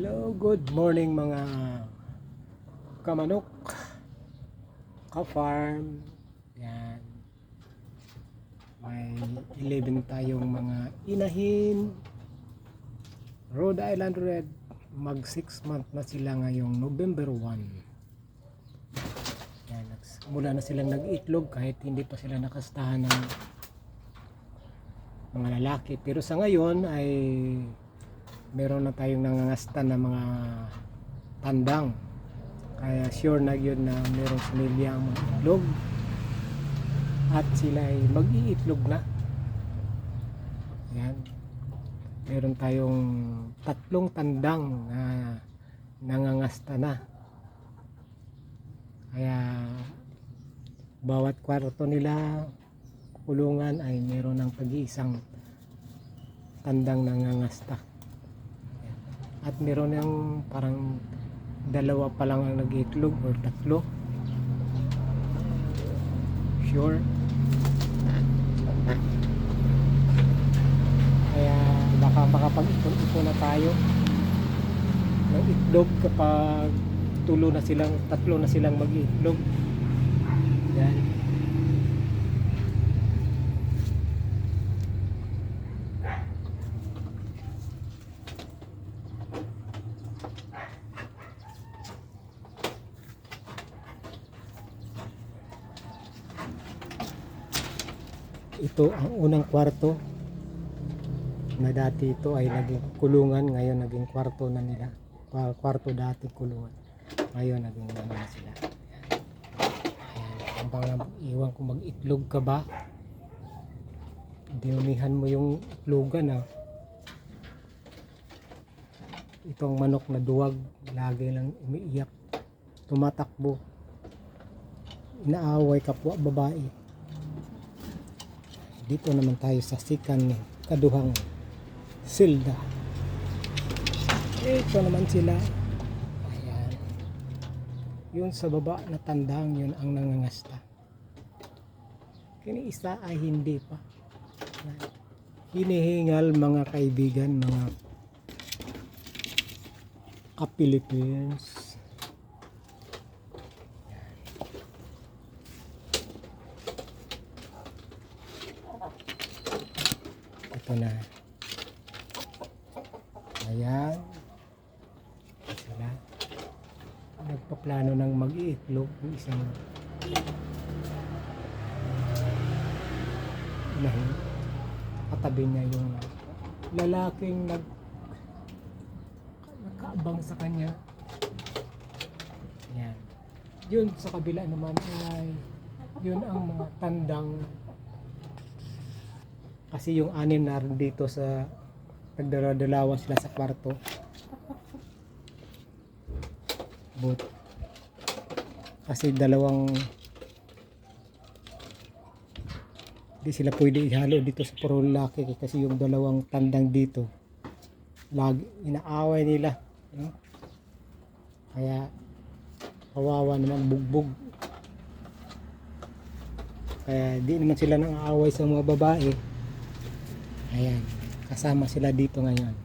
Hello, good morning mga kamanok, ka-farm. Yan. May 11 tayong mga inahin. Rhode Island Red. Mag 6 month na sila ngayong November 1. Yan. Mula na silang nag-itlog kahit hindi pa sila nakastahan ng mga lalaki. Pero sa ngayon ay meron na tayong nangangasta na mga tandang, kaya sure na yun na merong similya ang mga itlog at sila ay mag-iitlog na. Yan, meron tayong 3 tandang na nangangasta na, kaya bawat kwarto nila kulungan ay meron ng pag-iisang tandang nangangasta. At meron yung parang 2 pa lang ang nag-itlog or 3. Sure. Kaya baka makapag-ipon-ipon na tayo ng itlog kapag 3 na silang mag-itlog. Yan. Ito ang unang kwarto na dati ito ay naging kulungan, ngayon naging kwarto na nila. Kwarto dati kulungan, ngayon naging ano na sila. Ayan. Ayan. Iwan ko mag-itlog ka ba, dinumihan mo yung itlogan. Itong manok na duwag lagi lang umiiyak, tumatakbo, inaaway kapwa babae. Dito naman tayo sa sikan kaduhang silda. Ito naman sila. Ayan. Yun sa baba na tandang, yun ang nangangasta. Kini isa ay hindi pa. Hinihingal mga kaibigan, mga ka-Philippines. Ito na. Ayan. Sila. Nagpaplano ng mag-iitlog ng isang inahin. Katabi niya yung lalaking nakaabang sa kanya. Ayan. Yun sa kabila naman ay yun ang mga tandang. Kasi yung 6 na rin dito sa nagdadalawan sila sa kwarto. But kasi di sila pwede ihalo dito sa puro lalaki, kasi yung 2 tandang dito lagi inaaway nila, kaya kawawa naman, bugbog. Kaya di naman sila nang aaway sa mga babae. Ayan, kasama sila dito ngayon.